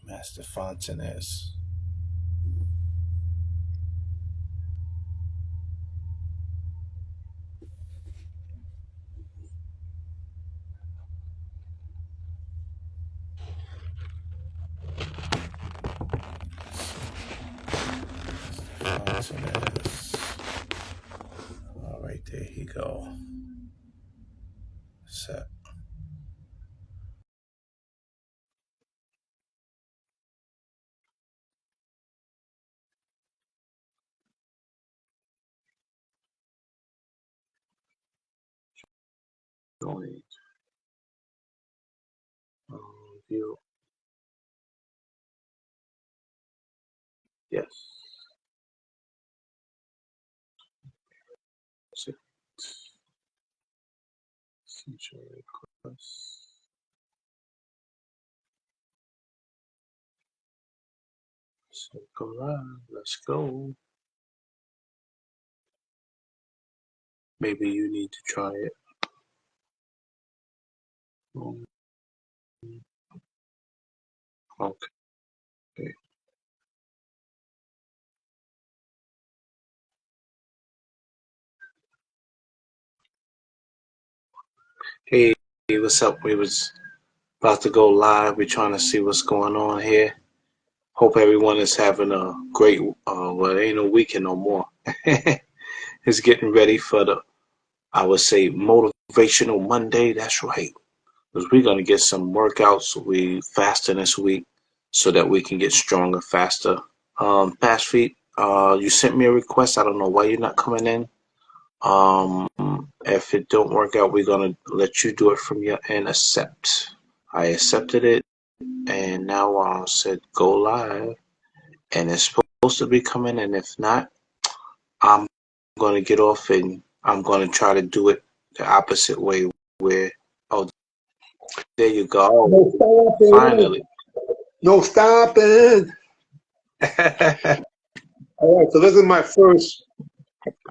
Master Fontanez. Fontanez. All right, there he go. Set. Join. View. Yes. Set. Essential request. So go live. Let's go. Maybe you need to try it. Um, Okay. Hey, what's up? We was about to go live. We're trying to see what's going on here. Hope everyone is having a great, well, it ain't no weekend no more. It's getting ready for the, I would say, motivational Monday. That's right. Because we're going to get some workouts. We fasting this week so that we can get stronger faster. Past feet, you sent me a request. I don't know why you're not coming in. Um, if it don't work out, we're going to let you do it from your end. Accept. I accepted it. And now I said go live. And it's supposed to be coming. And if not, I'm going to get off and I'm going to try to do it the opposite way where, oh, there you go. No stopping. Finally. No stopping. All right, so this is my first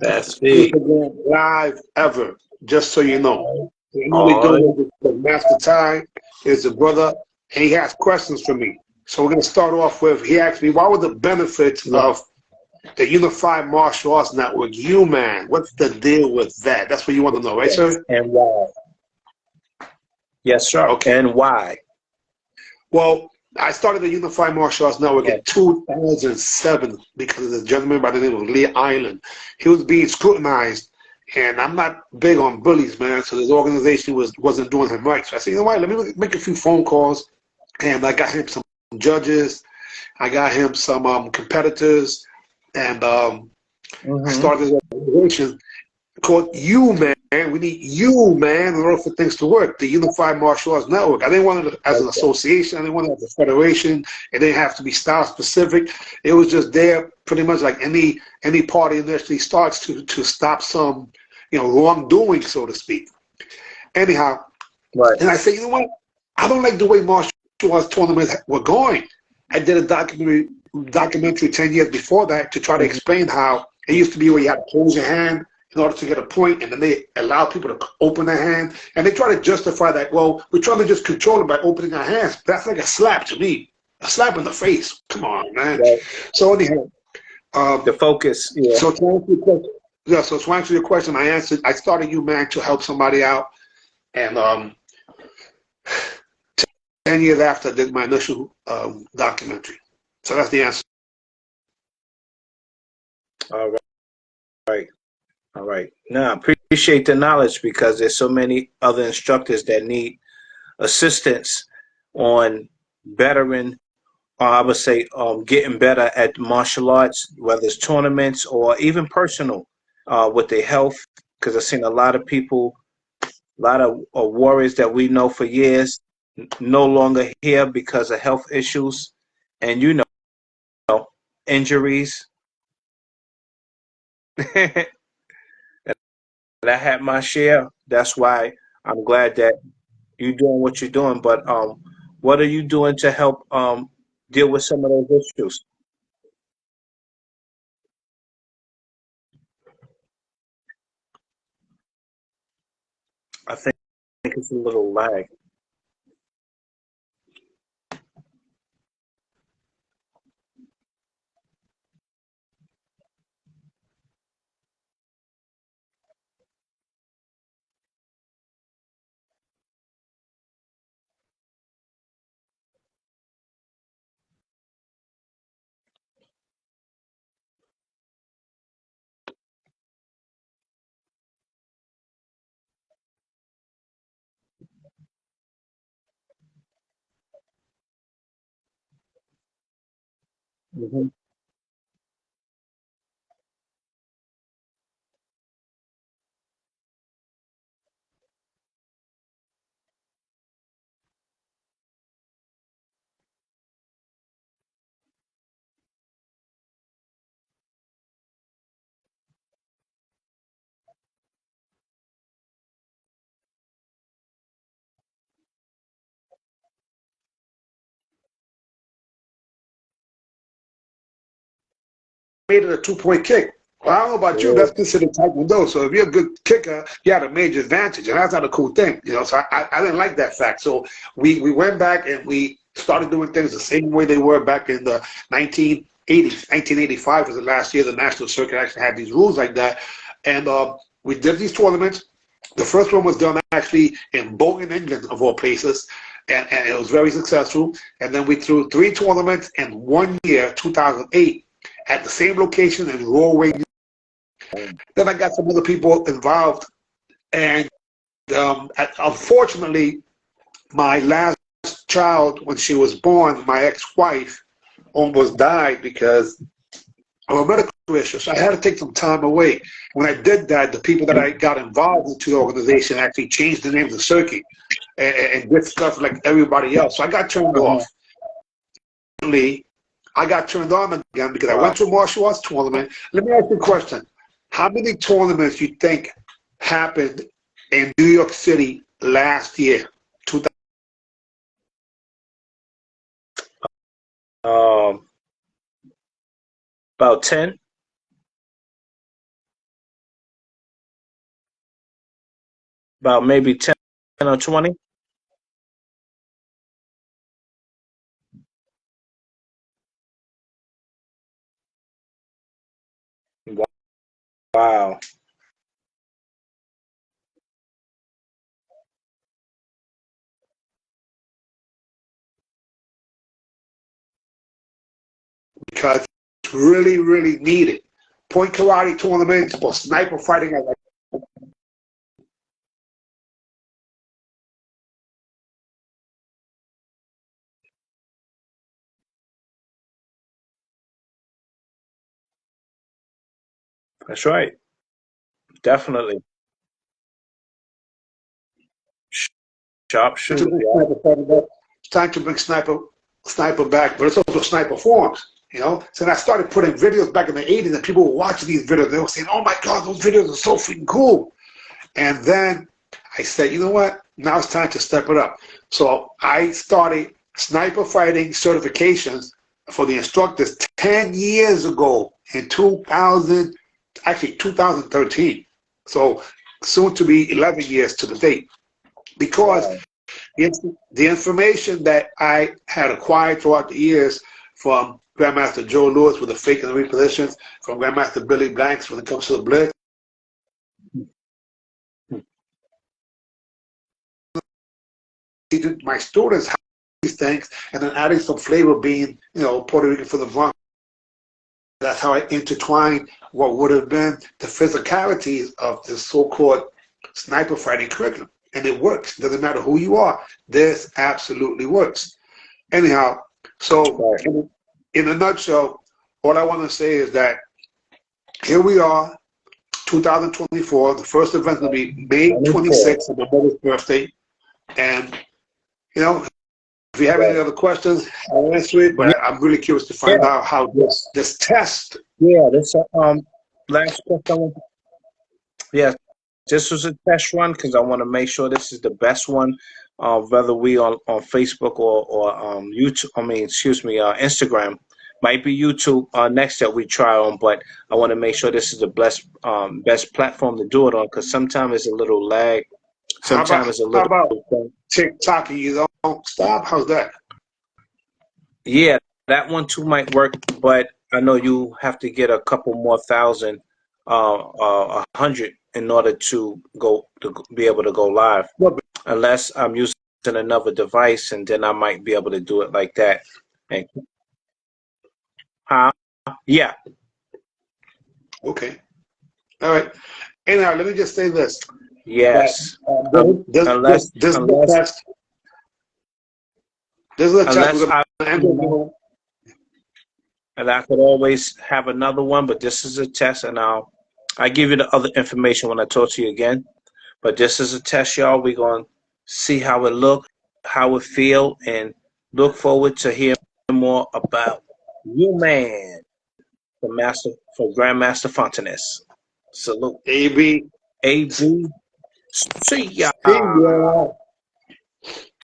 That's me. Instagram live ever, just so you know. I normally do Oh, it with Master Ty, is the brother, and he has questions for me. So we're going to start off with, he asked me, what were the benefits yeah. of the Unified Martial Arts Network? You, man, what's the deal with that? That's what you want to know, right, Yes. sir? And why? Yes, sir. Okay. And why? Well, I started the Unified Martial Arts Network in Yes. 2007 because of this gentleman by the name of Lee Island. He was being scrutinized, and I'm not big on bullies, man. So this organization wasn't doing him right. So I said, you know what? Let me make a few phone calls, and I got him some judges. I got him some competitors, and I Mm-hmm. started this organization called You Man. We need you, man, in order for things to work. The Unified Martial Arts Network. I didn't want it as an Okay. association. I didn't want it as a federation. It didn't have to be style specific. It was just there, pretty much like any party initially starts to stop some, wrongdoing, so to speak. Anyhow, Right. and I said, you know what? I don't like the way martial arts tournaments were going. I did a documentary 10 years before that to try to Mm-hmm. explain how it used to be where you had to close your hand in order to get a point, and then they allow people to open their hand, and they try to justify that. Well, we're trying to just control it by opening our hands. That's like a slap to me, a slap in the face. Come on, man. Right. So anyhow, The um, focus. Yeah. so to answer your question, yeah. So to answer your question, I answered. I started you man to help somebody out, and 10 years after I did my initial documentary. So that's the answer. All right. All right. Now, I appreciate the knowledge because there's so many other instructors that need assistance on bettering, or I would say, getting better at martial arts, whether it's tournaments or even personal, with their health. Because I've seen a lot of people, a lot of warriors that we know for years, no longer here because of health issues, and injuries. And I had my share. That's why I'm glad that you're doing what you're doing. But what are you doing to help deal with some of those issues? I think it's a little lag. Mhm. Made it a 2-point kick. Well, I don't know about you, Yeah. that's considered Taekwondo. So if you're a good kicker, you had a major advantage, and that's not a cool thing, you know. So I didn't like that fact. So we went back and we started doing things the same way they were back in the 1980s. 1985 was the last year the national circuit actually had these rules like that, and we did these tournaments. The first one was done actually in Bolton, England, of all places, and it was very successful. And then we threw 3 tournaments in 1 year, 2008, at the same location in Norway. Then I got some other people involved, and unfortunately, my last child, when she was born, my ex-wife almost died because of a medical issue. So I had to take some time away. When I did that, the people that I got involved into the organization actually changed the name of the circuit and did stuff like everybody else. So I got turned Uh-huh. off. I got turned on again because I Wow. went to a martial arts tournament. Let me ask you a question. How many tournaments you think happened in New York City last year? Um, about 10, about maybe 10 or 20. Wow. Because it's really, really needed. Point karate tournaments or sniper fighting. That's right. Definitely. Sh- Sharpshooter. Yeah. It's time to bring sniper back, but it's also sniper forms. You know, so then I started putting videos back in the 80s, and people were watching these videos. They were saying, "Oh my God, those videos are so freaking cool!" And then I said, "You know what? Now it's time to step it up." So I started sniper fighting certifications for the instructors 10 years ago in 2000, actually 2013. So soon to be 11 years to the date, because Wow. the information that I had acquired throughout the years from Grandmaster Joe Lewis with the fake and the repositions, from Grandmaster Billy Blanks when it comes to the blitz, teaching my students how these things, and then adding some flavor, being, you know, Puerto Rican for the Bronx. That's how I intertwine what would have been the physicalities of the so-called sniper fighting curriculum. And it works. Doesn't matter who you are. This absolutely works. Anyhow, so Right. in a nutshell, all I want to say is that here we are, 2024. The first event will be May 24. 26th, on my mother's birthday. And, you know, if you have any Right. other questions, I'll answer it. Yeah. But I'm really curious to find Yeah. out how this test. Yeah. This last question. Yeah. This was a test run because I want to make sure this is the best one. Whether we on Facebook or YouTube, I mean, excuse me, Instagram, might be YouTube next that we try on, but I want to make sure this is the best platform to do it on because sometimes it's a little lag, How sometimes about it's a how little. about TikTok? And you don't stop. How's that? Yeah, that one too might work, but I know you have to get a couple more thousand, 100 in order to be able to go live. No, but- Unless I'm using another device, and then I might be able to do it like that. And huh? Yeah, okay. All right. Anyhow, let me just say this: that yes. Unless this is the unless test. This is a test we're unless going I to end up doing. and I could always have another one, but this is a test, and I give you the other information when I talk to you again. But this is a test, y'all. We're gonna see how it look, how it feel, and look forward to hearing more about you, man, for Grandmaster Fontanes. Salute. AB. AB. See ya. See ya.